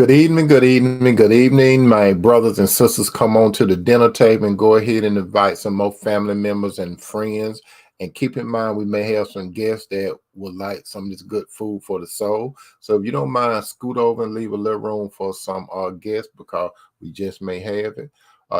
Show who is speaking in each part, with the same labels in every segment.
Speaker 1: Good evening, good evening. My brothers and sisters, come on to the dinner table and go ahead and invite some more family members and friends. And keep in mind, we may have some guests that would like some of this good food for the soul. So if you don't mind, scoot over and leave a little room for some guests because we just may have it.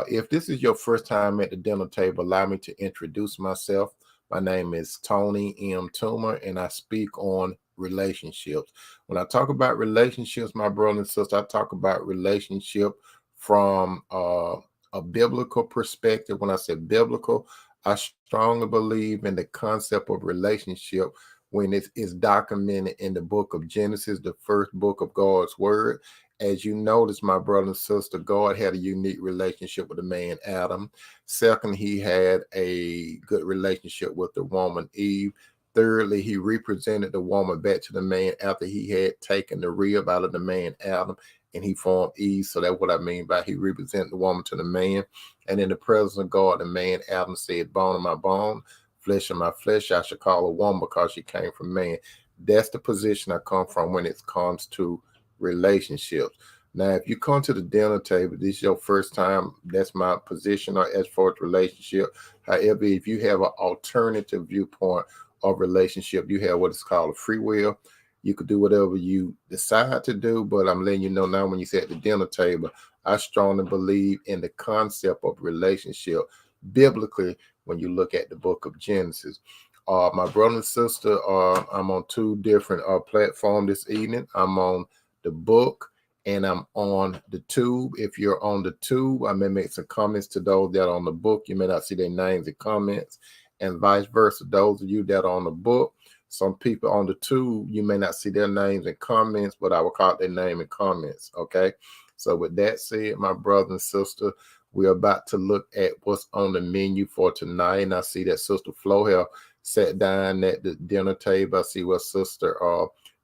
Speaker 1: If this is your first time at the dinner table, allow me to introduce myself. My name is Tony M. Toomer, and I speak on relationships. When I talk about relationships, my brother and sister, I talk about relationship from a biblical perspective. When I say biblical, I strongly believe in the concept of relationship when it is documented in the book of Genesis, the first book of God's word. As you notice, my brother and sister, God had a unique relationship with the man Adam. Second, he had a good relationship with the woman Eve. Thirdly, he represented the woman back to the man after he had taken the rib out of the man Adam and he formed Eve. So that's what I mean by he represented the woman to the man. And in the presence of God, the man Adam said, bone of my bone, flesh of my flesh, I should call a woman because she came from man. That's the position I come from when it comes to relationships. Now, if you come to the dinner table, this is your first time, that's my position as far as relationship. However, if you have an alternative viewpoint of relationship, you have what is called a free will. You could do whatever you decide to do, but I'm letting you know now when you sit at the dinner table, I strongly believe in the concept of relationship biblically when you look at the book of Genesis. My brother and sister, I'm on two different platforms this evening. I'm on the book and I'm on the tube. If you're on the tube, I may make some comments to those that are on the book. You may not see their names and comments, and vice versa. Those of you that are on the book, some people on the tube, you may not see their names and comments, but I will call their name and comments. Okay. So with that said, my brother and sister, we're about to look at what's on the menu for tonight. And I see that Sister Flo have sat down at the dinner table. I see what Sister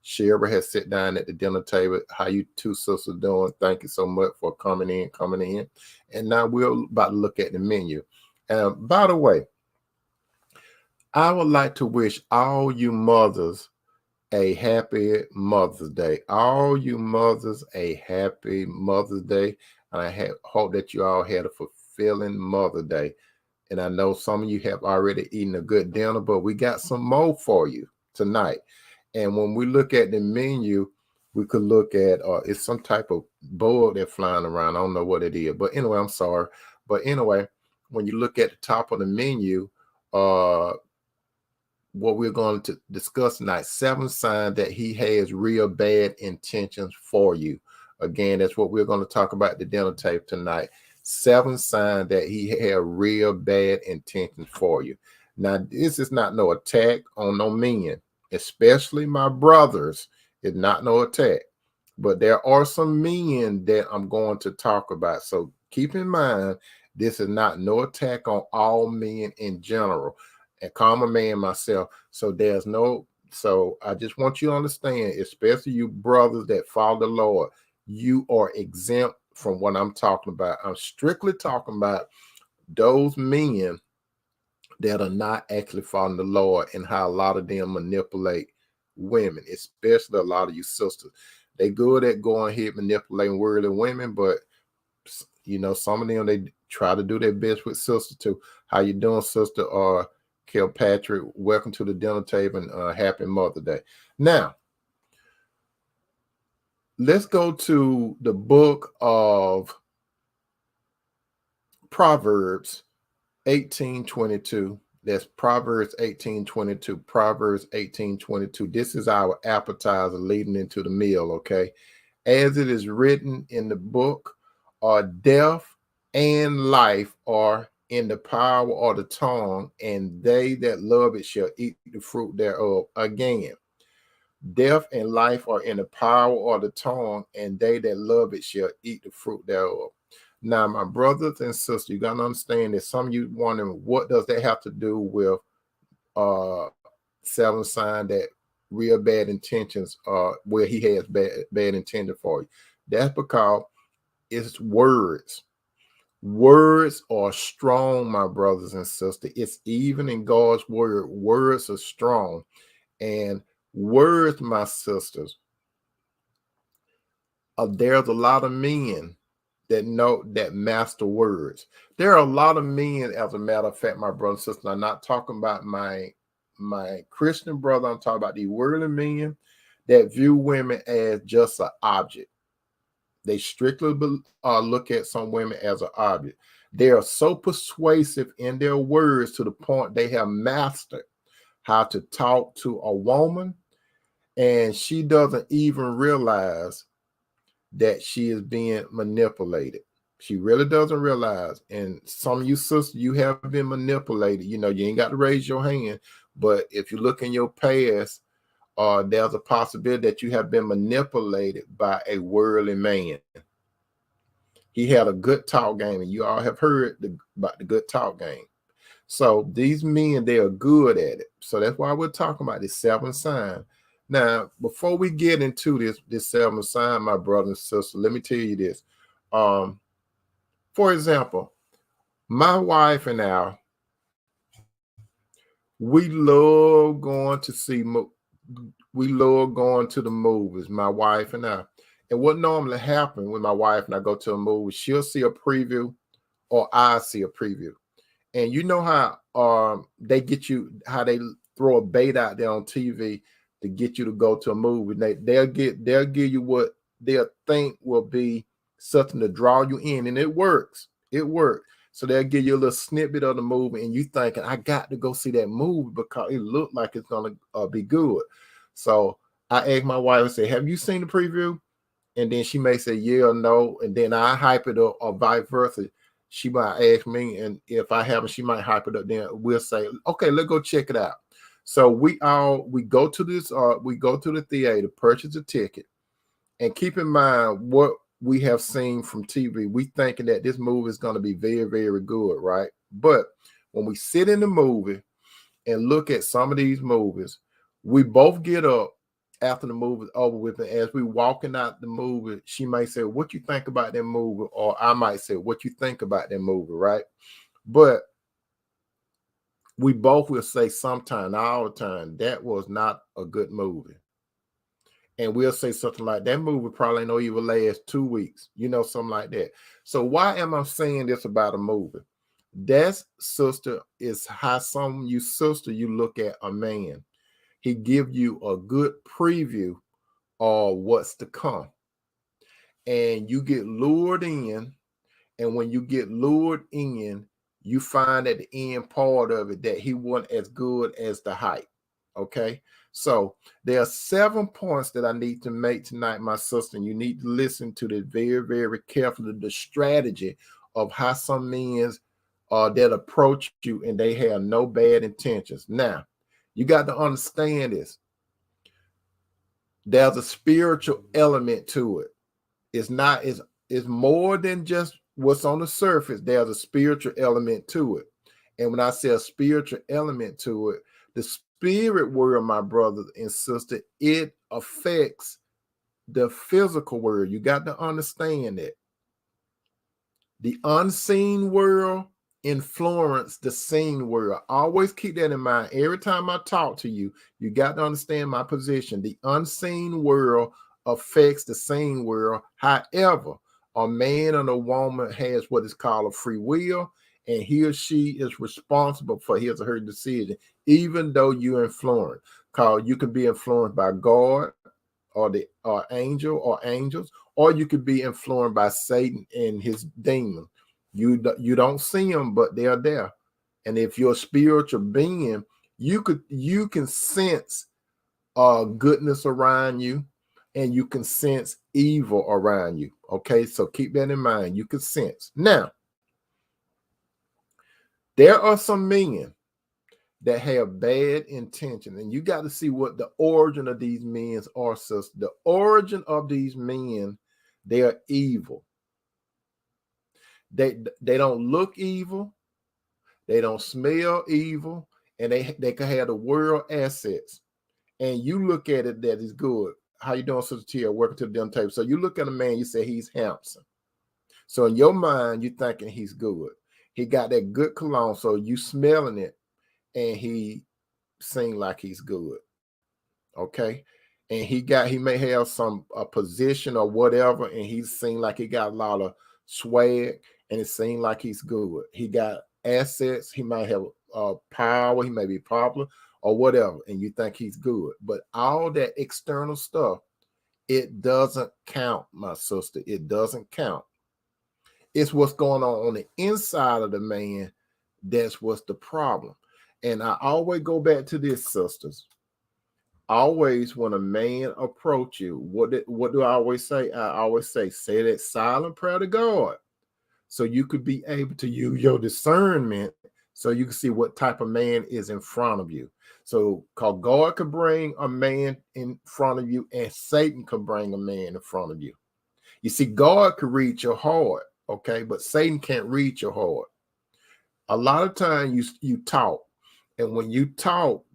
Speaker 1: Shira has sat down at the dinner table. How you two sisters doing? Thank you so much for coming in. And now we're about to look at the menu. By the way, I would like to wish all you mothers a happy Mother's Day. All you mothers a happy Mother's Day. And I hope that you all had a fulfilling Mother's Day. And I know some of you have already eaten a good dinner, but we got some more for you tonight. And when we look at the menu, we could look at it's some type of bug that's flying around. I don't know what it is, but anyway, I'm sorry. But anyway, when you look at the top of the menu, what we're going to discuss tonight, 7 signs that he has real bad intentions for you. Again, that's what we're going to talk about at the dinner table tonight. 7 signs that he had real bad intentions for you. Now, this is not no attack on no men, especially my brothers. It's not no attack. But there are some men that I'm going to talk about. So keep in mind, this is not no attack on all men in general. And calm a man myself. So I just want you to understand, especially you brothers that follow the Lord, you are exempt from what I'm talking about. I'm strictly talking about those men that are not actually following the Lord and how a lot of them manipulate women, especially a lot of you sisters. They good at going ahead manipulating worldly women, but some of them, they try to do their best with sister too. How you doing, sister? Kilpatrick, welcome to the dinner table and happy Mother's Day. Now, let's go to the book of Proverbs 18:22. That's Proverbs 18:22. Proverbs 18:22. This is our appetizer leading into the meal, okay? As it is written in the book, death and life are in the power of the tongue, and they that love it shall eat the fruit thereof. Again, death and life are in the power of the tongue, and they that love it shall eat the fruit thereof. Now, my brothers and sisters, you got to understand that some of you wondering, what does that have to do with 7 signs that real bad intentions where he has bad intention for you? That's because it's words. Words are strong, my brothers and sisters. It's even in God's word. Words are strong. And words, my sisters, there's a lot of men that master words. There are a lot of men, as a matter of fact, my brother and sister, I'm not talking about my Christian brother. I'm talking about the worldly men that view women as just an object. They strictly look at some women as an object. They are so persuasive in their words to the point they have mastered how to talk to a woman, and she doesn't even realize that she is being manipulated. She really doesn't realize. And some of you sisters, you have been manipulated. You know, you ain't got to raise your hand, but if you look in your past, there's a possibility that you have been manipulated by a worldly man. He had a good talk game, and you all have heard about the good talk game. So these men, they are good at it. So that's why we're talking about this seventh sign. Now, before we get into this seventh sign, my brother and sister, let me tell you this. For example, my wife and I, we love going to the movies, my wife and I. And what normally happens when my wife and I go to a movie, she'll see a preview or I see a preview. And you know how they get you, how they throw a bait out there on TV to get you to go to a movie. They'll give you what they'll think will be something to draw you in, and it works. It works. So they'll give you a little snippet of the movie, and you thinking, I got to go see that movie because it looked like it's gonna be good. So I asked my wife, I said, have you seen the preview? And then she may say yeah or no, and then I hype it up, or vice versa. She might ask me, and if I haven't, she might hype it up. Then we'll say, okay, let's go check it out. So we go to the theater, purchase a ticket, and keep in mind what we have seen from TV. We thinking that this movie is going to be very, very good, right? But when we sit in the movie and look at some of these movies, we both get up after the movie's over with, and as we walking out the movie, she might say, what you think about that movie? Or I might say, what you think about that movie, right? But we both will say sometime, not all the time, that was not a good movie. And we'll say something like, that movie probably no even last 2 weeks, you know, something like that. So why am I saying this about a movie? That's, sister, is how some of you sister, you look at a man. He give you a good preview of what's to come. And you get lured in. And when you get lured in, you find at the end part of it that he wasn't as good as the hype. Okay. So there are 7 points that I need to make tonight, my sister. And you need to listen to this very, very carefully. The strategy of how some men that approach you and they have no bad intentions. Now, you got to understand this. There's a spiritual element to it. It's more than just what's on the surface. There's a spiritual element to it. And when I say a spiritual element to it, the spirit world, my brothers and sisters, it affects the physical world. You got to understand that. The unseen world influence the seen world. Always keep that in mind. Every time I talk to you, you got to understand my position. The unseen world affects the seen world. However, a man and a woman has what is called a free will, and he or she is responsible for his or her decision, even though you're influenced. Because you can be influenced by God or the angel or angels, or you could be influenced by Satan and his demon. You don't see them, but they are there. And if you're a spiritual being, you can sense goodness around you, and you can sense evil around you. Okay, so keep that in mind. You can sense. Now, there are some men that have bad intention, and you got to see what the origin of these men are. So the origin of these men, they are evil. They don't look evil, they don't smell evil, and they can have the world assets. And you look at it that is good. How you doing, Sister Tia? Welcome to the dinner table. So you look at a man, you say he's handsome. So in your mind, you're thinking he's good. He got that good cologne, so you smelling it, and he seems like he's good. Okay. and he may have some position or whatever, and he seemed like he got a lot of swag, and it seemed like he's good. He got assets. He might have power. He may be popular or whatever, and you think he's good. But all that external stuff, it doesn't count, my sister. It doesn't count. It's what's going on the inside of the man. That's what's the problem. And I always go back to this, sisters. Always when a man approach you, what do I always say? I always say that silent prayer to God, so you could be able to use your discernment, so you can see what type of man is in front of you. So, cause God could bring a man in front of you, and Satan could bring a man in front of you. You see, God could read your heart, okay, but Satan can't read your heart. A lot of times you talk, and when you talk,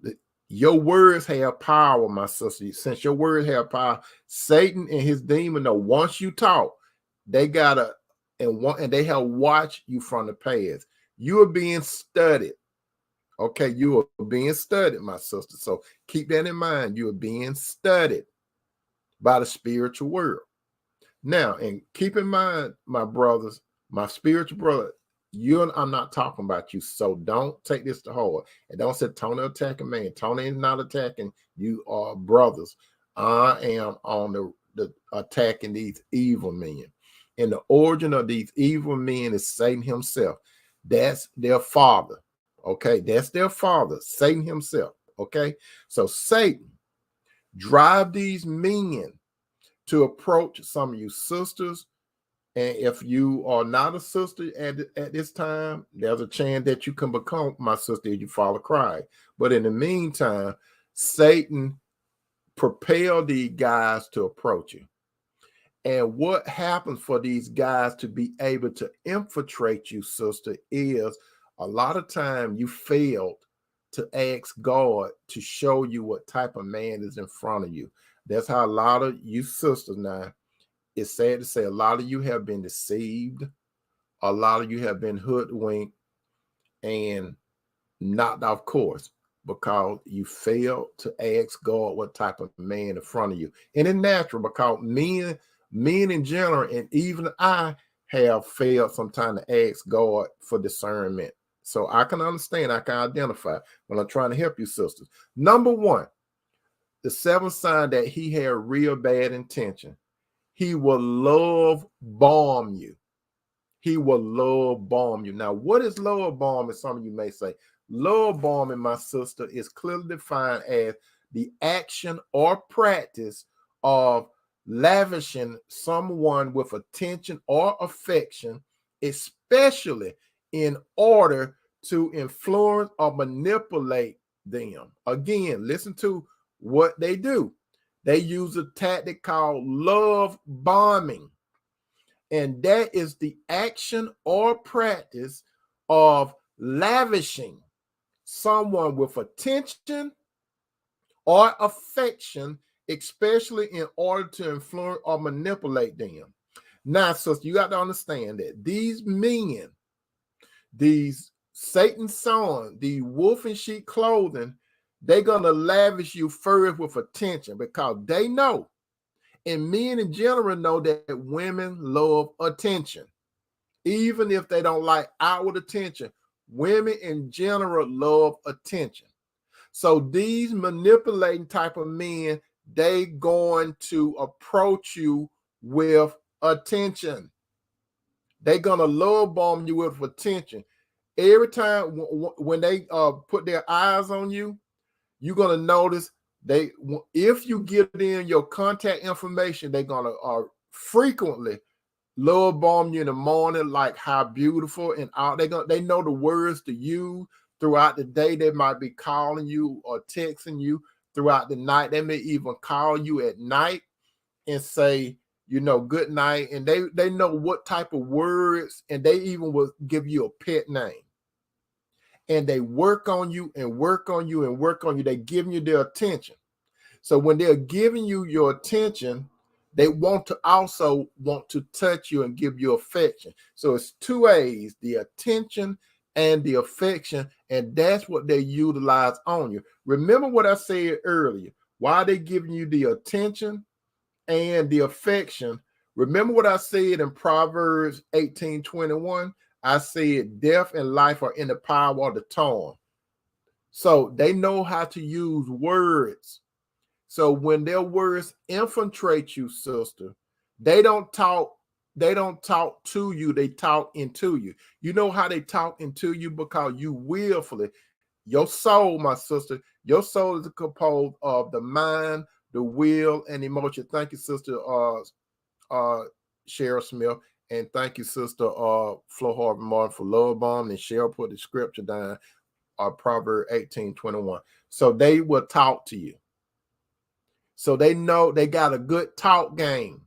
Speaker 1: your words have power, my sister. Since your words have power, Satan and his demon know once you talk, they gotta and they have watched you from the past. You are being studied. Okay, you are being studied, my sister. So keep that in mind. You are being studied by the spiritual world. Now, and keep in mind, my brothers, my spiritual brother, I'm not talking about you. So don't take this to heart. And don't say Tony attacking man. Tony is not attacking you, are brothers. I am on the attacking these evil men. And the origin of these evil men is Satan himself. That's their father. Okay, that's their father, Satan himself. Okay, so Satan drive these men to approach some of you sisters. And if you are not a sister at this time, there's a chance that you can become my sister if you follow Christ. But in the meantime, Satan propelled these guys to approach you. And what happens for these guys to be able to infiltrate you, sister, is a lot of time you failed to ask God to show you what type of man is in front of you. That's how a lot of you sisters now, it's sad to say, a lot of you have been deceived. A lot of you have been hoodwinked and knocked off course because you failed to ask God what type of man in front of you. And it's natural because men in general, and even I have failed sometimes to ask God for discernment. So I can understand, I can identify when I'm trying to help you, sisters. Number one, the seventh sign that he had real bad intention. He will love bomb you. He will love bomb you. Now, what is love bombing? Some of you may say. Love bombing, my sister, is clearly defined as the action or practice of lavishing someone with attention or affection, especially in order to influence or manipulate them. Again, listen to what they do. They use a tactic called love bombing. And that is the action or practice of lavishing someone with attention or affection, especially in order to influence or manipulate them. Now, sister, you got to understand that these men, these Satan's sons, the wolf in sheep clothing, they're going to lavish you first with attention because they know, and men in general know, that women love attention. Even if they don't like outward attention, women in general love attention. So these manipulating type of men, they going to approach you with attention. They're going to love bomb you with attention. Every time when they put their eyes on you, you're going to notice if you get in your contact information, they're going to frequently love bomb you in the morning, like how beautiful, and all they know the words to use throughout the day. They might be calling you or texting you throughout the night. They may even call you at night and say, good night. And they know what type of words, and they even will give you a pet name. And they work on you and work on you and work on you. They giving you their attention. So when they're giving you your attention, they want to touch you and give you affection. So it's two A's, the attention and the affection, and that's what they utilize on you. Remember what I said earlier. Why are they giving you the attention and the affection? Remember what I said in Proverbs 18:21? I said death and life are in the power of the tongue. So they know how to use words. So when their words infiltrate you, sister, they don't talk to you, they talk into you. You know how they talk into you? Because you willfully, your soul, my sister, your soul is composed of the mind, the will, and emotion. Thank you, sister Cheryl Smith, and thank you, sister Flo Harvey Martin, for love bomb. And Cheryl put the scripture down, Proverbs 18:21. So they will talk to you. So they know they got a good talk game.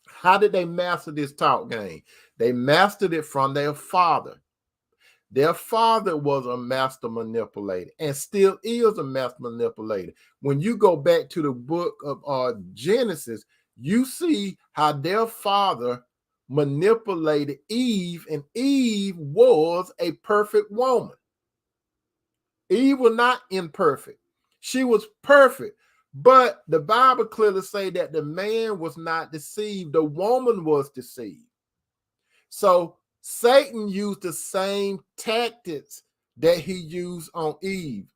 Speaker 1: How did they master this talk game? They mastered it from their father. Their father was a master manipulator and still is a master manipulator. When you go back to the book of Genesis, you see how their father manipulated Eve, and Eve was a perfect woman. Eve was not imperfect. She was perfect. But the Bible clearly say that the man was not deceived. The woman was deceived. So Satan used the same tactics that he used on Eve.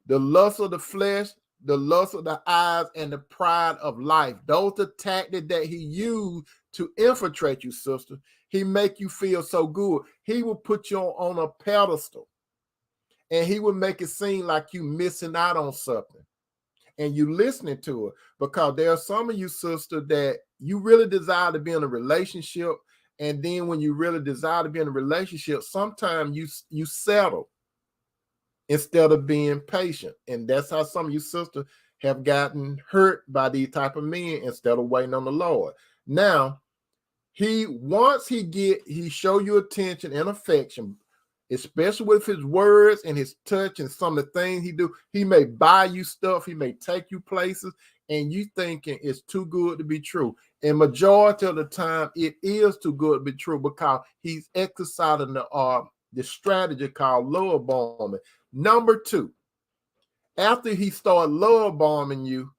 Speaker 1: The lust of the flesh, the lust of the eyes, and the pride of life. Those are tactics that he used to infiltrate you, sister. He make you feel so good. He will put you on a pedestal. And he would make it seem like you missing out on something. And you listening to it, because there are some of you, sister, that you really desire to be in a relationship, and then when you really desire to be in a relationship, sometimes you settle instead of being patient, and that's how some of you, sister, have gotten hurt by these type of men instead of waiting on the Lord. Now, he show you attention and affection, especially with his words and his touch and some of the things he do. He may buy you stuff, he may take you places, and you thinking it's too good to be true. And majority of the time, it is too good to be true, because he's exercising the strategy called love bombing. Number two, after he started love bombing you,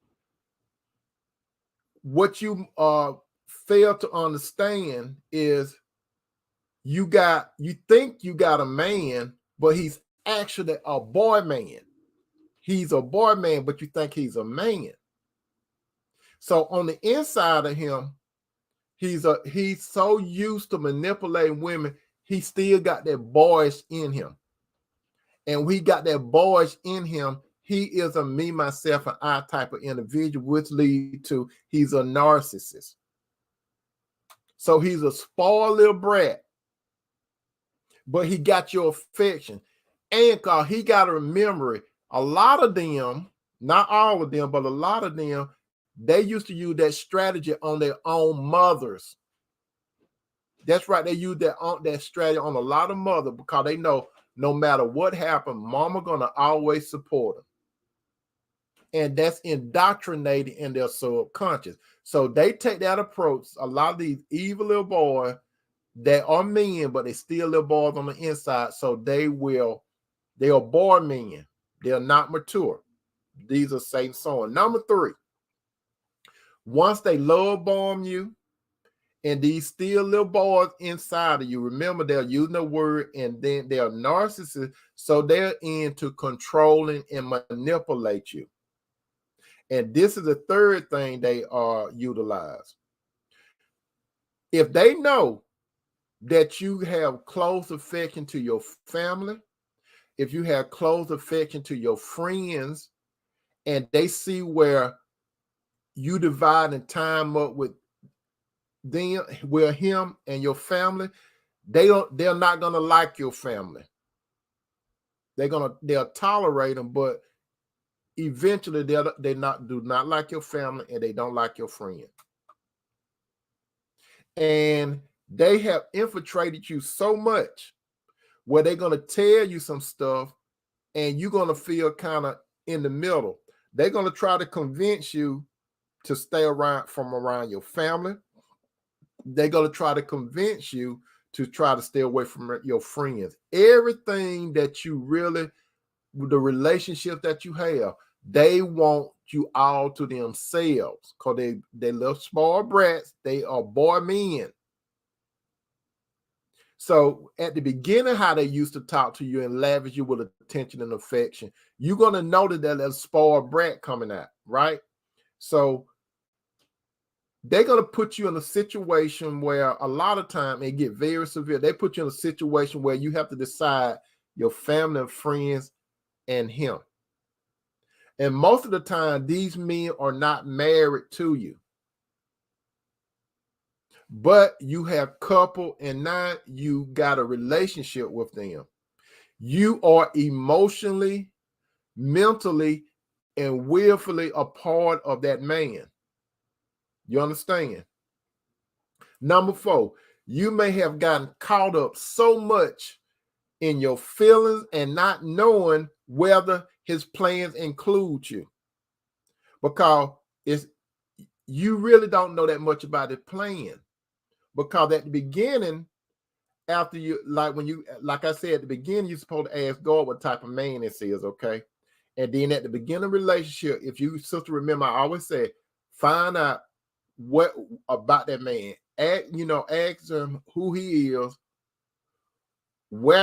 Speaker 1: what you fail to understand is you think you got a man, but he's actually a boy man. He's a boy man, but you think he's a man. So on the inside of him, he's so used to manipulating women, he still got that boyish in him. And we got that boyish in him. He is a me, myself, and I type of individual, which leads to he's a narcissist. So he's a spoiled little brat, but he got your affection. And cause he got to remember, a lot of them, not all of them, but a lot of them, they used to use that strategy on their own mothers. That's right. They use that strategy on a lot of mothers, because they know no matter what happened, mama gonna always support them. And that's indoctrinated in their subconscious. So they take that approach. A lot of these evil little boys that are men, but they still little boys on the inside. So they are boy men. They're not mature. These are Satan's son. Number three, once they love bomb you, and these still little boys inside of you, remember they're using the word, and then they're narcissists, so they're into controlling and manipulate you. And this is the third thing they utilize. If they know that you have close affection to your family, if you have close affection to your friends, and they see where you dividing time up with them, with him and your family, they're not gonna like your family. They'll tolerate them, but eventually do not like your family, and they don't like your friend. And they have infiltrated you so much where they're gonna tell you some stuff, and you're gonna feel kind of in the middle. They're gonna try to convince you to stay around your family. They're gonna try to convince you to try to stay away from your friends. Everything that you really, the relationship that you have, They want you all to themselves because they little spoiled brats. They are boy men. So at the beginning, how they used to talk to you and lavish you with attention and affection, you're going to notice that little spoiled brat coming out, right? So they're going to put you in a situation where a lot of time it get very severe. They put you in a situation where you have to decide your family and friends and him. And most of the time, these men are not married to you. But you have couple and now you got a relationship with them. You are emotionally, mentally, and willfully a part of that man. You understand? Number 4, you may have gotten caught up so much in your feelings and not knowing whether his plans include you. Because you really don't know that much about his plan. Because at the beginning, after you, like I said at the beginning, you're supposed to ask God what type of man this is, okay? And then at the beginning of the relationship, if you sister remember, I always say, find out what about that man. Ask him who he is, why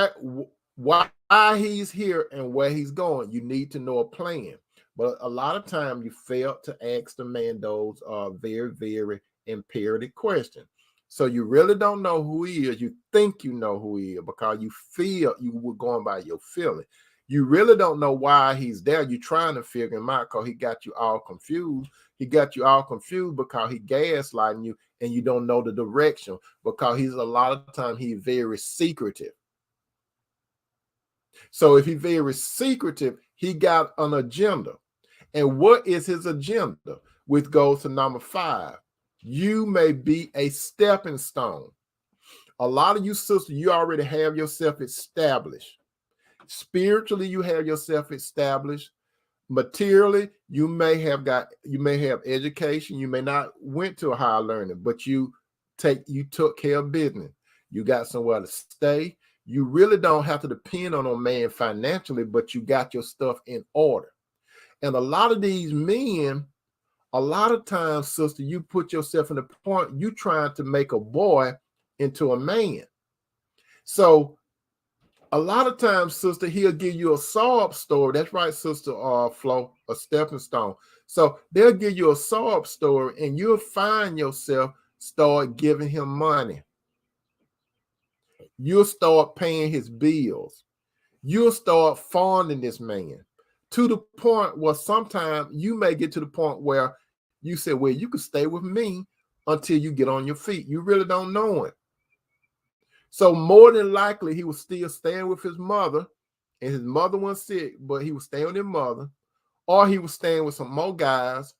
Speaker 1: he's here, and where he's going. You need to know a plan. But a lot of time you fail to ask the man those very, very imperative questions. So you really don't know who he is. You think you know who he is because you feel you were going by your feeling. You really don't know why he's there. You're trying to figure him out because he got you all confused. He got you all confused because he gaslighting you and you don't know the direction because he's a lot of time he's very secretive. So if he's very secretive, he got an agenda. And what is his agenda? Which goes to number 5. You may be a stepping stone. A lot of you sisters, you already have yourself established. Spiritually, you have yourself established. Materially, you may have education. You may not went to a higher learning, but you took care of business. You got somewhere to stay. You really don't have to depend on a man financially, but you got your stuff in order. And a lot of these men, a lot of times, sister, you put yourself in the point, you trying to make a boy into a man. So a lot of times, sister, he'll give you a sob story. That's right, sister Flo, a stepping stone. So they'll give you a sob story and you'll find yourself start giving him money. You'll start paying his bills. You'll start funding this man to the point where sometimes you may get to the point where you say, well, you can stay with me until you get on your feet. You really don't know it. So more than likely, he was still staying with his mother, and his mother was sick, but he was staying with his mother, or he was staying with some more guys,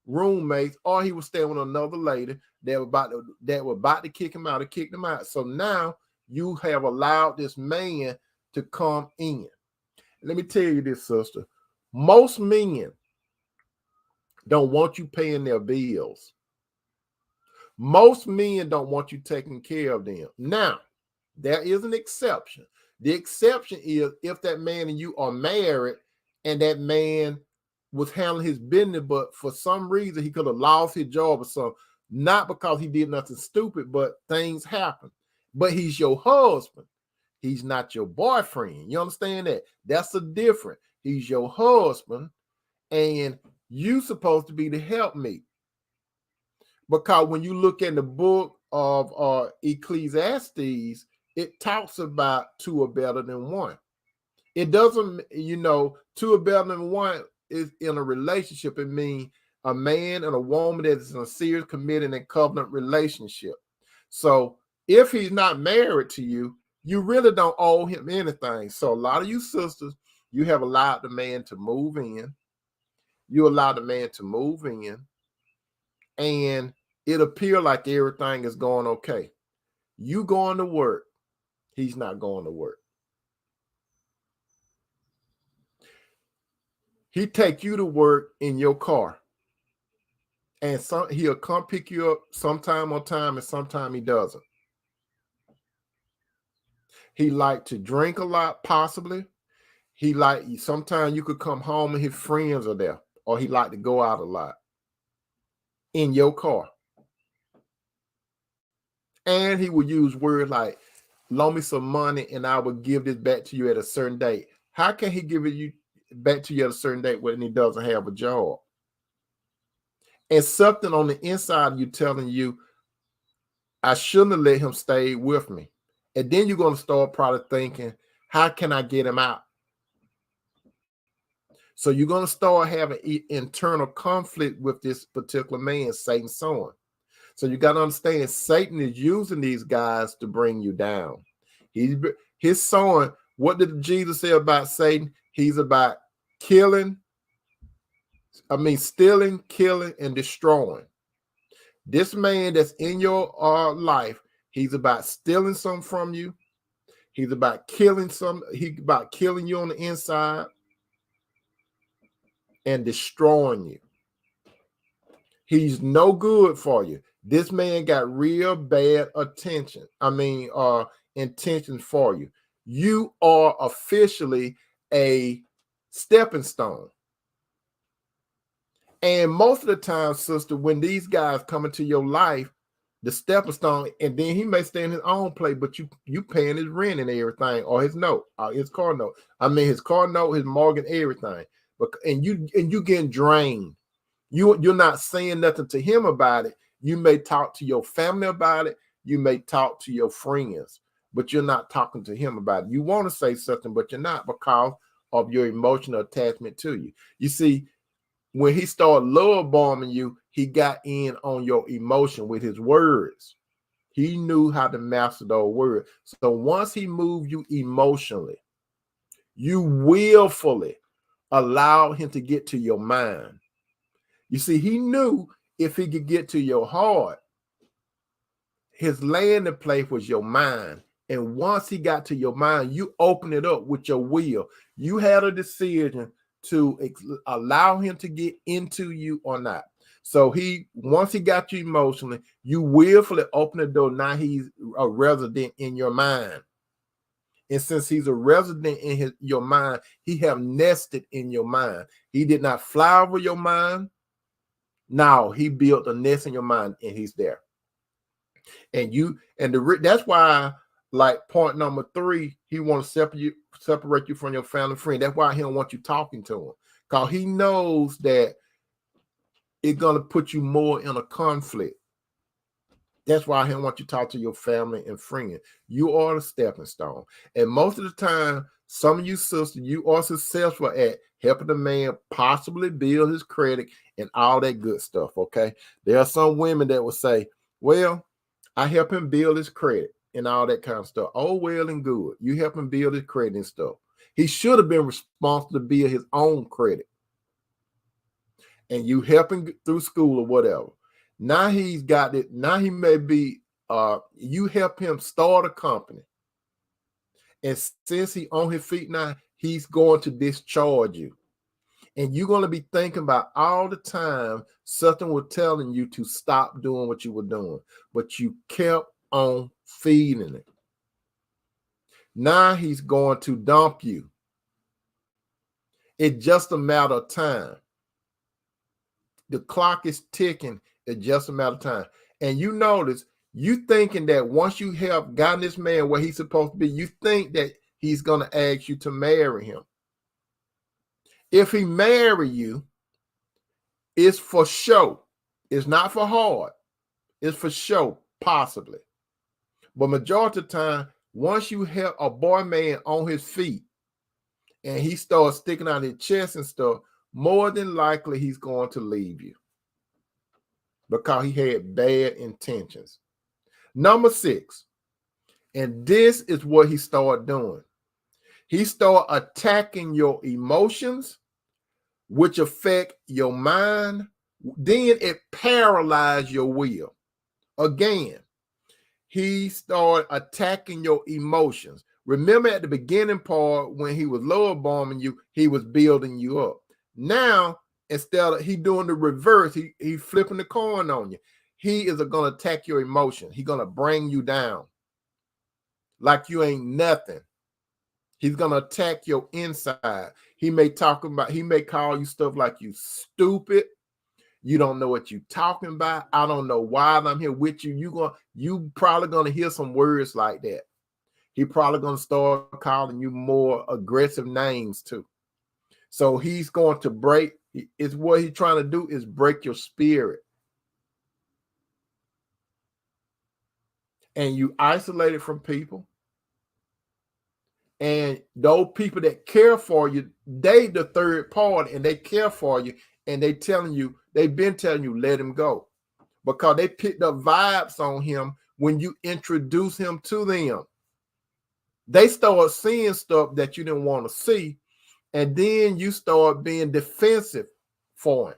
Speaker 1: roommates, or he was staying with another lady that were about to kick him out or kick him out. So now you have allowed this man to come in. Let me tell you this, sister. Most men don't want you paying their bills. Most men don't want you taking care of them. Now, there is an exception. The exception is if that man and you are married and that man was handling his business, but for some reason he could have lost his job or something. Not because he did nothing stupid, but things happen. But he's your husband. He's not your boyfriend. You understand that? That's the difference. He's your husband, and you supposed to be the helpmate. Because when you look in the book of Ecclesiastes, it talks about 2 are better than 1. It doesn't, 2 are better than 1 is in a relationship. It means a man and a woman that is in a serious, committed, and covenant relationship. So if he's not married to you, you really don't owe him anything. So a lot of you sisters, you have allowed the man to move in. You allowed the man to move in. And it appears like everything is going okay. You going to work. He's not going to work. He take you to work in your car. And he'll come pick you up sometime on time and sometime he doesn't. He like to drink a lot, possibly. He like sometimes you could come home and his friends are there, or he like to go out a lot in your car. And he would use words like, loan me some money and I will give this back to you at a certain date. How can he give it you back to you at a certain date when he doesn't have a job? And something on the inside of you telling you, I shouldn't have let him stay with me. And then you're going to start probably thinking, how can I get him out? So you're going to start having internal conflict with this particular man, Satan's son. So you got to understand, Satan is using these guys to bring you down. His son, what did Jesus say about Satan? He's about stealing, killing, and destroying. This man that's in your life, he's about stealing something from you. He's about killing He's about killing you on the inside and destroying you. He's no good for you. This man got real bad intentions for you. You are officially a stepping stone. And most of the time, sister, when these guys come into your life, the stepping stone, and then he may stay in his own place, but you paying his rent and everything, or his note, his car note. His car note, his mortgage, everything. And you getting drained. You're not saying nothing to him about it. You may talk to your family about it. You may talk to your friends, but you're not talking to him about it. You want to say something, but you're not because of your emotional attachment to you. You see, when he started love bombing you, he got in on your emotion with his words. He knew how to master those words. So once he moved you emotionally, you willfully allow him to get to your mind. You see, he knew if he could get to your heart, his landing place was your mind. And once he got to your mind, you open it up with your will. You had a decision to allow him to get into you or not. So once he got you emotionally, you willfully open the door. Now he's a resident in your mind. And since he's a resident in your mind, he have nested in your mind. He did not fly over your mind. Now he built a nest in your mind, and he's there. That's why, like point number 3, he wants to separate you from your family friend. That's why he don't want you talking to him, because he knows that it's gonna put you more in a conflict. That's why he don't want you to talk to your family and friend. You are the stepping stone, and most of the time, some of you sisters, you are successful at helping the man possibly build his credit and all that good stuff. Okay, there are some women that will say, "Well, I help him build his credit and all that kind of stuff." Oh, well and good. You help him build his credit and stuff. He should have been responsible to build his own credit. And you help him through school or whatever. Now he's got it. Now he may be, you help him start a company. And since he's on his feet now, he's going to discharge you. And you're going to be thinking about all the time something was telling you to stop doing what you were doing, but you kept on feeding it. Now he's going to dump you. It's just a matter of time. The clock is ticking. It's just a matter of time. And you notice, you thinking that once you have gotten this man where he's supposed to be, you think that he's going to ask you to marry him. If he marry you, it's for show. It's not for hard. It's for show, possibly. But majority of the time, once you have a boy man on his feet and he starts sticking out his chest and stuff, more than likely he's going to leave you because he had bad intentions. Number 6, and this is what he started doing. He started attacking your emotions, which affect your mind. Then it paralyzed your will. Again, he started attacking your emotions. Remember at the beginning part when he was love bombing you, he was building you up. Now, instead of he doing the reverse, he flipping the coin on you. He is going to attack your emotion. He's going to bring you down like you ain't nothing. He's gonna attack your inside. He may call you stuff like you stupid. You don't know what you're talking about. I don't know why I'm here with you. You probably gonna hear some words like that. He probably gonna start calling you more aggressive names too. So he's going to break. It's what he's trying to do is break your spirit. And you isolate it from people. And those people that care for you, they the third party, and they care for you, and they've been telling you, let him go. Because they picked up vibes on him when you introduce him to them. They start seeing stuff that you didn't want to see, and then you start being defensive for him.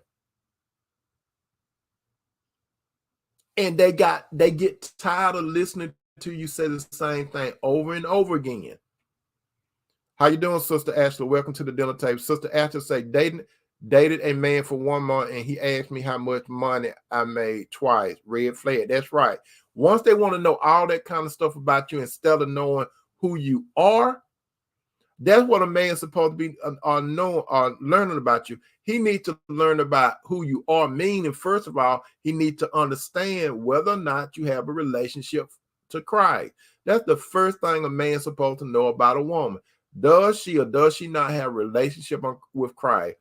Speaker 1: And they get tired of listening to you say the same thing over and over again. How you doing, Sister Ashley? Welcome to the dinner table. Sister Ashley say, dated a man for 1 month, and he asked me how much money I made twice. Red flag. That's right. Once they want to know all that kind of stuff about you instead of knowing who you are, that's what a man's supposed to be learning about you. He needs to learn about who you are, meaning, first of all, he needs to understand whether or not you have a relationship to Christ. That's the first thing a man's supposed to know about a woman. Does she or does she not have a relationship with Christ?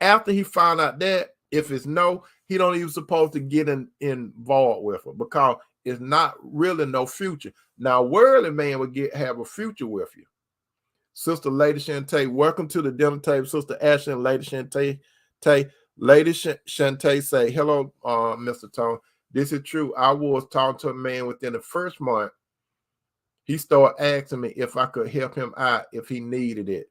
Speaker 1: After he found out that, if it's no, he don't even supposed to get involved with her because it's not really no future. Now, worldly man would have a future with you. Sister Lady Shantae, welcome to the dinner table. Sister Ashley and Lady Shantae. Lady Shantae say, hello, Mr. Tone. This is true. I was talking to a man within the first month. He started asking me if I could help him out if he needed it.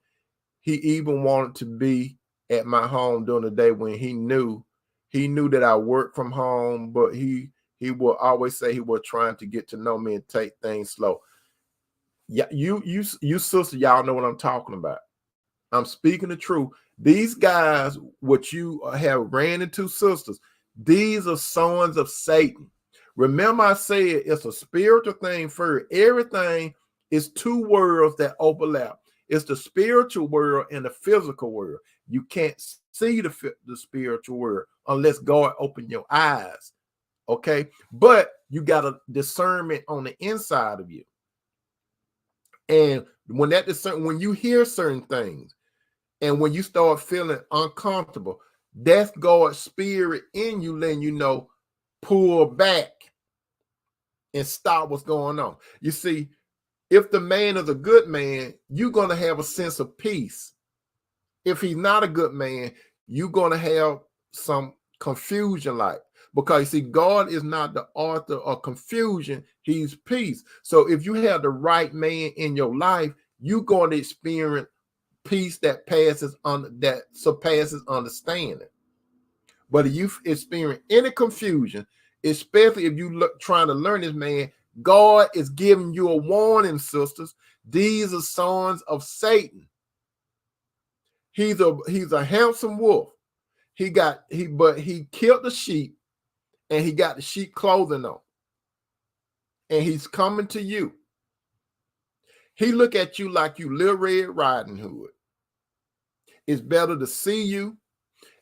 Speaker 1: He even wanted to be at my home during the day when he knew that I worked from home, but he will always say he was trying to get to know me and take things slow. Yeah, you sister, y'all know what I'm talking about. I'm speaking the truth. These guys, what you have ran into, sisters, these are sons of Satan. Remember, I said it's a spiritual thing first. Everything is two worlds that overlap. It's the spiritual world and the physical world. You can't see the spiritual world unless God open your eyes. Okay, but you got a discernment on the inside of you. And when you hear certain things, and when you start feeling uncomfortable, that's God's spirit in you letting you know, pull back and stop what's going on. You see, if the man is a good man, you're going to have a sense of peace. If he's not a good man, you're going to have some confusion, because you see, God is not the author of confusion. He's peace. So if you have the right man in your life, you're going to experience peace that surpasses understanding. But if you experience any confusion, especially if you trying to learn this man, God is giving you a warning, sisters. These are sons of Satan. He's a handsome wolf. He killed the sheep, and he got the sheep clothing on, and he's coming to you. He look at you like you Little Red Riding Hood. It's better to see you.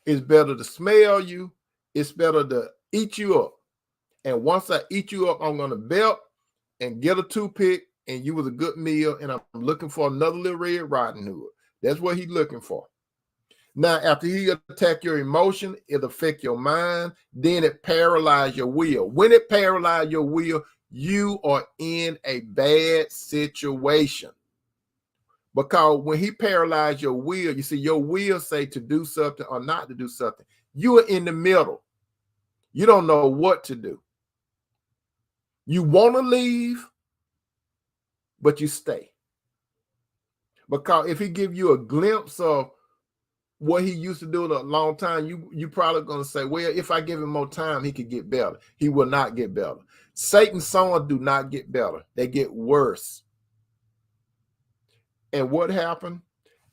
Speaker 1: It's better to smell you. It's better to eat you up. And once I eat you up, I'm going to belt and get a toothpick, and you was a good meal, and I'm looking for another Little Red Riding Hood. That's what he's looking for. Now, after he attack your emotion, it affect your mind, then it paralyze your will. When it paralyze your will, you are in a bad situation. Because when he paralyzed your will, you see, your will say to do something or not to do something. You are in the middle. You don't know what to do. You want to leave, but you stay. Because if he give you a glimpse of what he used to do in a long time, you probably going to say, well, if I give him more time, he could get better. He will not get better. Satan's sons do not get better. They get worse. And what happened?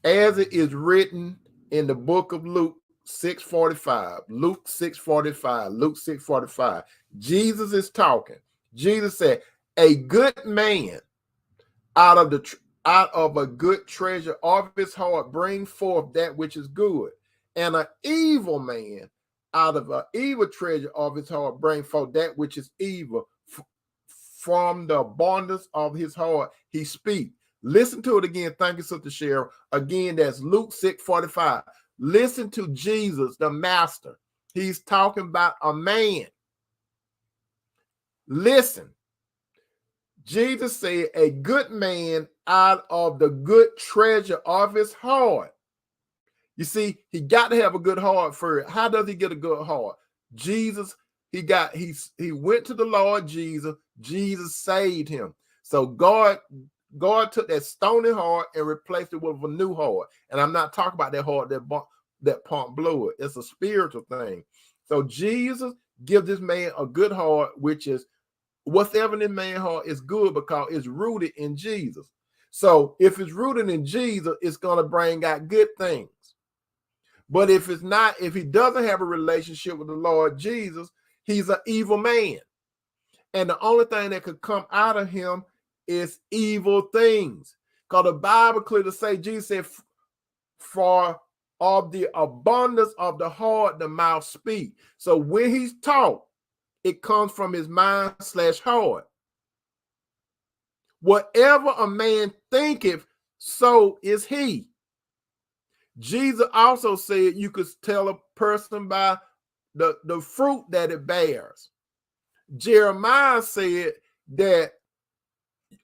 Speaker 1: As it is written in the book of Luke 6:45, Luke 6:45, Luke 6:45, Jesus is talking. Jesus said, a good man out of the out of a good treasure of his heart bring forth that which is good, and an evil man out of an evil treasure of his heart bring forth that which is evil. From the abundance of his heart he speak. Listen to it again. Thank you, Sister Cheryl. Again, that's Luke 6:45. Listen to Jesus, the master. He's talking about a man. Listen. Jesus said, a good man out of the good treasure of his heart. You see, he got to have a good heart first. How does he get a good heart? Jesus, he went to the Lord Jesus. Jesus saved him. So God took that stony heart and replaced it with a new heart. And I'm not talking about that heart that pump blood. It's a spiritual thing. So Jesus gives this man a good heart, which is whatever in the man's heart is good because it's rooted in Jesus. So if it's rooted in Jesus, it's going to bring out good things. But if it's not, if he doesn't have a relationship with the Lord Jesus, he's an evil man. And the only thing that could come out of him is evil things. Because the Bible clearly says, Jesus said, for of the abundance of the heart, the mouth speak. So when he's taught, it comes from his mind/heart. Whatever a man thinketh, so is he. Jesus also said you could tell a person by the fruit that it bears. Jeremiah said that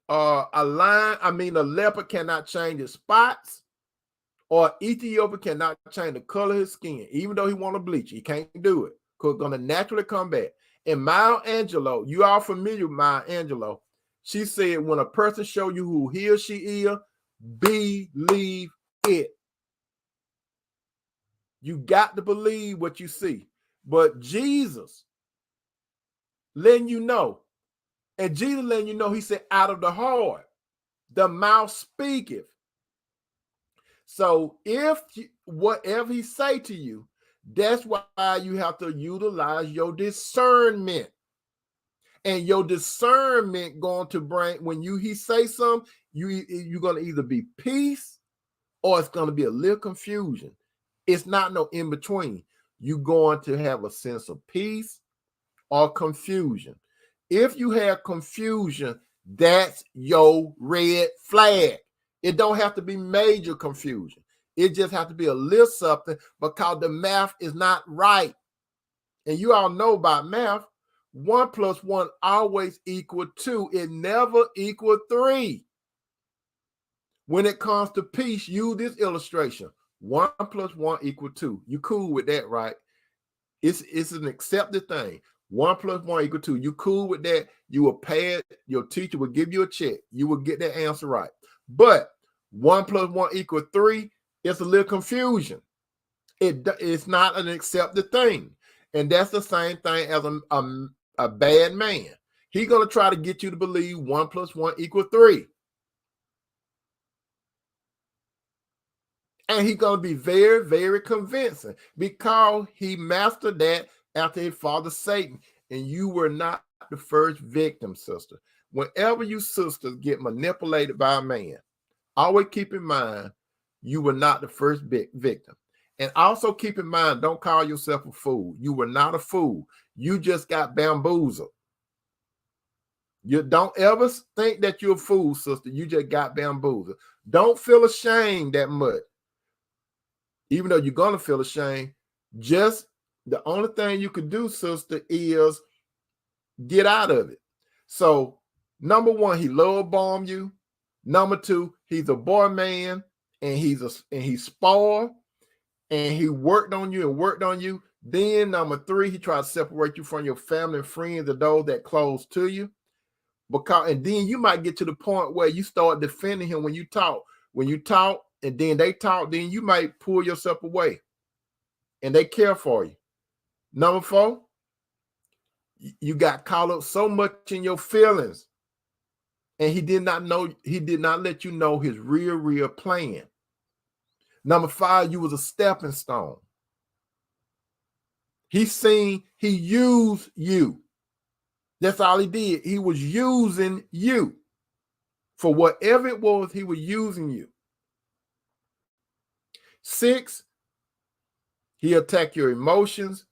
Speaker 1: a leopard cannot change his spots, or Ethiopia cannot change the color of his skin. Even though he want to bleach, he can't do it because it's going to naturally come back. And Maya Angelou, you are familiar with Maya Angelou. She said, when a person show you who he or she is, believe it. You got to believe what you see. But Jesus letting you know, and Jesus letting you know, he said, out of the heart, the mouth speaketh. So if whatever he say to you, that's why you have to utilize your discernment. And your discernment going to bring, when he say something, you're going to either be peace or it's going to be a little confusion. It's not no in between. You're going to have a sense of peace or confusion. If you have confusion, that's your red flag. It don't have to be major confusion. It just have to be a little something because the math is not right. And you all know about math. 1 + 1 always equal 2. It never equal 3. When it comes to peace, use this illustration. 1 + 1 = 2. You cool with that, right? It's an accepted thing. 1 + 1 = 2. You cool with that? You will pay it. Your teacher will give you a check. You will get that answer right. But 1 + 1 = 3. It's a little confusion. It's not an accepted thing. And that's the same thing as a bad man. He's going to try to get you to believe 1 + 1 = 3. And he's going to be very, very convincing because he mastered that after his father Satan. And you were not the first victim, sister. Whenever you sisters get manipulated by a man, always keep in mind you were not the first victim. And also keep in mind, don't call yourself a fool. You were not a fool. You just got bamboozled. You don't ever think that you're a fool, sister. You just got bamboozled. Don't feel ashamed that much. Even though you're going to feel ashamed, just the only thing you can do, sister, is get out of it. So, number one, he love bombed you. Number two, he's a boy man, and he's spoiled, and he worked on you and worked on you. Then number three, he tried to separate you from your family and friends and those that close to you. And then you might get to the point where you start defending him when you talk. When you talk and then they talk, then you might pull yourself away. And they care for you. Number four, you got caught up so much in your feelings. And he did not let you know his real plan. Number five, you was a stepping stone. He used you. That's all he did. He was using you. For whatever it was, he was using you. 6, he attacked your emotions.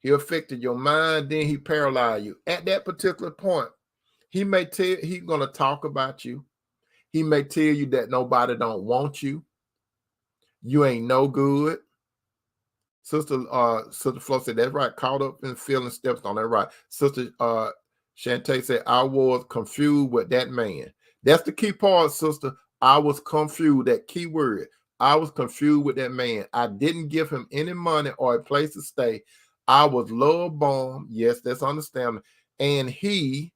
Speaker 1: He affected your mind. Then he paralyzed you. At that particular point, he may tell he's going to talk about you. He may tell you that nobody don't want you. You ain't no good. Sister Flo said, that's right. Caught up in feeling steps on that right. Sister Shantae said, I was confused with that man. That's the key part, sister. I was confused. That key word. I was confused with that man. I didn't give him any money or a place to stay. I was love bombed. Yes, that's understandable. And he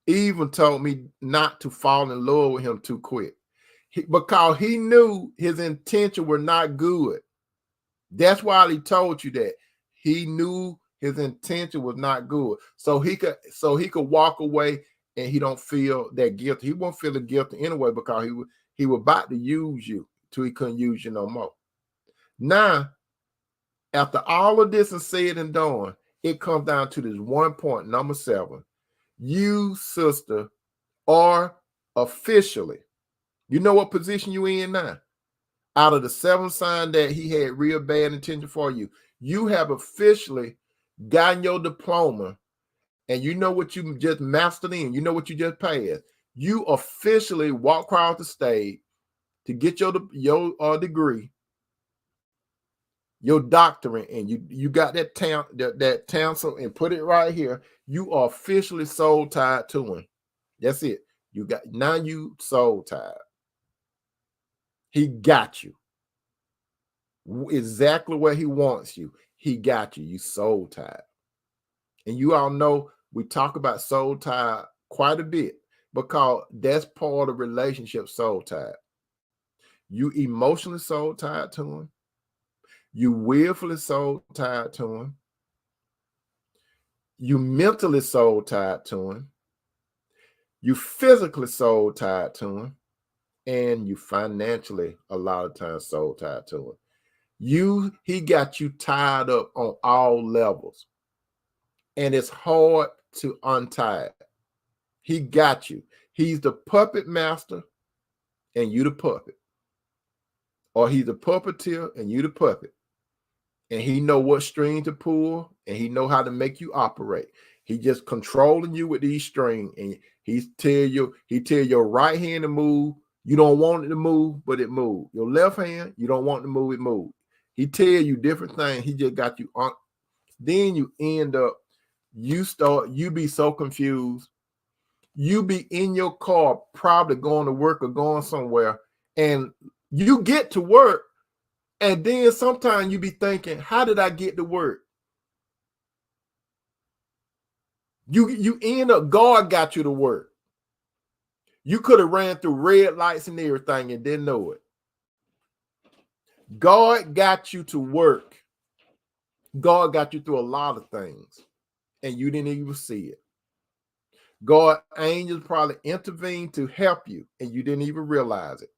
Speaker 1: even told me not to fall in love with him too quick. Because he knew his intention were not good. That's why he told you that. He knew his intention was not good. So he could walk away and he don't feel that guilty. He won't feel the guilty anyway because he was about to use you till he couldn't use you no more. Now, after all of this is said and done, it comes down to this one point, number 7. You, sister, are officially, you know what position you in now? Out of the 7 signs that he had real bad intention for you, you have officially gotten your diploma, and you know what you just mastered in. You know what you just passed. You officially walk across the stage to get your degree, your doctorate, and you got that tonsil and put it right here. You are officially soul tied to him. That's it. Now you soul tied. He got you exactly where he wants you. He got you. You soul tied. And you all know we talk about soul tied quite a bit because that's part of relationship, soul tied. You emotionally soul tied to him. You willfully soul tied to him. You mentally soul tied to him. You physically soul tied to him. And you financially a lot of times soul tied to him. He got you tied up on all levels. And it's hard to untie it. He got you. He's the puppet master and you the puppet. Or he's the puppeteer and you the puppet. And he know what string to pull and he know how to make you operate. He just controlling you with these strings, and he tell your right hand to move. You don't want it to move, but it moves. Your left hand, you don't want to move, it moves. He tell you different things. He just got you on. Then you end up, you be so confused. You be in your car, probably going to work or going somewhere, and you get to work, and then sometimes you be thinking, how did I get to work? You end up, God got you to work. You could have ran through red lights and everything and didn't know it. God got you to work. God got you through a lot of things, and you didn't even see it. God angels probably intervened to help you, and you didn't even realize it.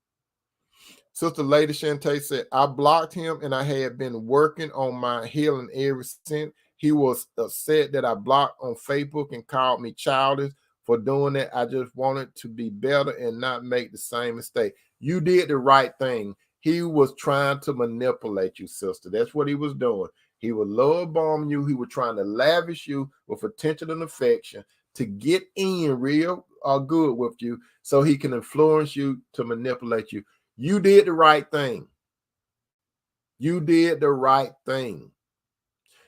Speaker 1: Sister Lady Shantae said, I blocked him, and I had been working on my healing ever since. He was upset that I blocked on Facebook and called me childish for doing that. I just wanted to be better and not make the same mistake. You did the right thing. He was trying to manipulate you, sister. That's what he was doing. He would love bomb you. He was trying to lavish you with attention and affection to get in real good with you so he can influence you to manipulate you. You did the right thing. You did the right thing.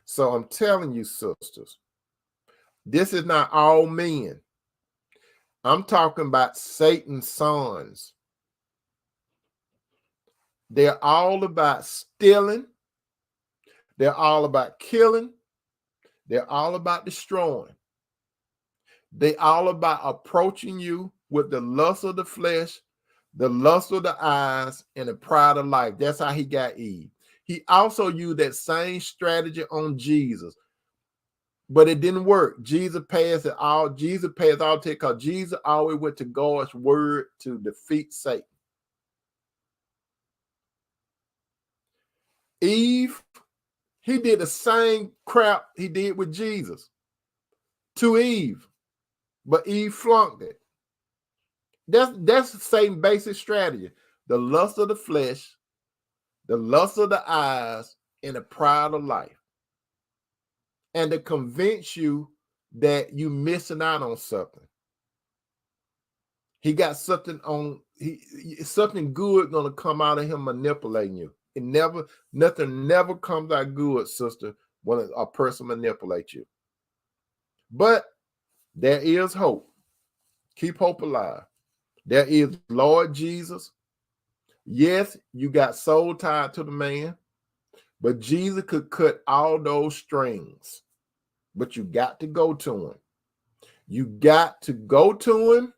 Speaker 1: So I'm telling you, sisters, this is not all men. I'm talking about Satan's sons. They're all about stealing. They're all about killing. They're all about destroying. They're all about approaching you with the lust of the flesh, the lust of the eyes, and the pride of life. That's how he got Eve. He also used that same strategy on Jesus, but it didn't work. Jesus passed it all. Jesus passed all because Jesus always went to God's word to defeat Satan. Eve, he did the same crap he did with Jesus to Eve, but Eve flunked it. That's Satan's basic strategy. The lust of the flesh, the lust of the eyes, and the pride of life. And to convince you that you're missing out on something. He got something on, something good gonna come out of him manipulating you. Nothing never comes out good, sister, when a person manipulates you. But there is hope. Keep hope alive. There is Lord Jesus. Yes, you got soul tied to the man, but Jesus could cut all those strings. But you got to go to him. You got to go to him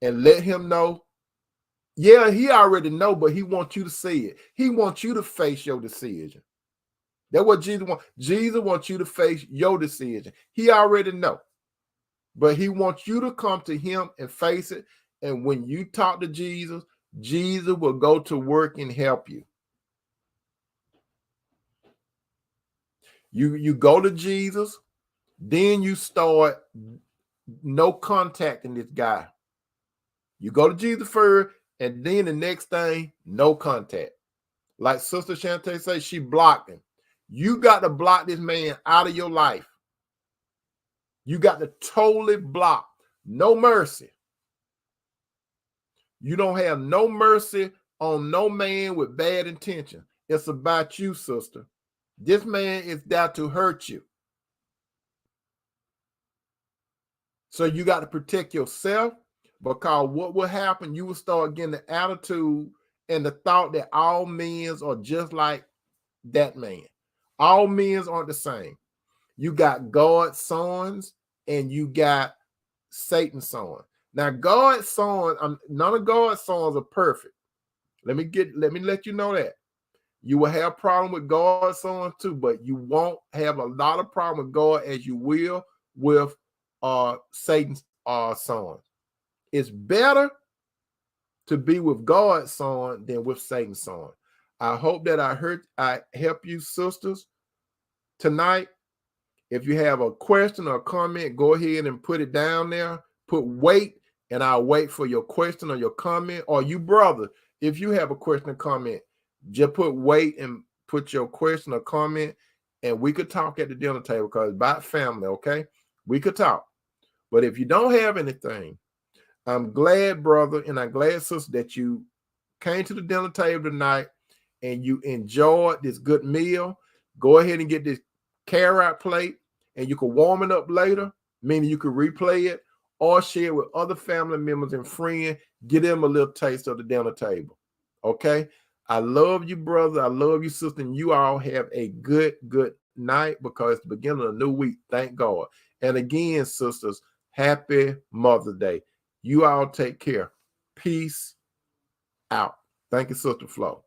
Speaker 1: and let him know. Yeah, he already know, but he wants you to see it. He wants you to face your decision. That's what Jesus wants. Jesus wants you to face your decision. He already know, but he wants you to come to him and face it. And when you talk to Jesus, Jesus will go to work and help you. You go to Jesus, then you start no contacting this guy. You go to Jesus first, and then the next thing, no contact. Like Sister Shantae says, she blocked him. You got to block this man out of your life. You got to totally block. No mercy. You don't have no mercy on no man with bad intention. It's about you, sister. This man is there to hurt you. So you got to protect yourself, because what will happen, you will start getting the attitude and the thought that all men are just like that man. All men aren't the same. You got God's sons and you got Satan's sons. Now, God's sons, none of God's sons are perfect. Let me let you know that. You will have problem with God's sons too, but you won't have a lot of problem with God as you will with Satan's son. It's better to be with God's son than with Satan's son. I hope that I help you, sisters, tonight. If you have a question or a comment, go ahead and put it down there. Put wait, and I'll wait for your question or your comment. Or you, brother, if you have a question or comment, just put wait and put your question or comment, and we could talk at the dinner table, because it's about family, okay? We could talk. But if you don't have anything, I'm glad, brother, and I'm glad, sister, that you came to the dinner table tonight and you enjoyed this good meal. Go ahead and get this carrot plate, and you can warm it up later, meaning you can replay it or share it with other family members and friends. Give them a little taste of the dinner table. Okay? I love you, brother. I love you, sister. And you all have a good night, because it's the beginning of a new week. Thank God. And again, sisters, happy Mother's Day. You all take care. Peace out. Thank you, Sister Flo.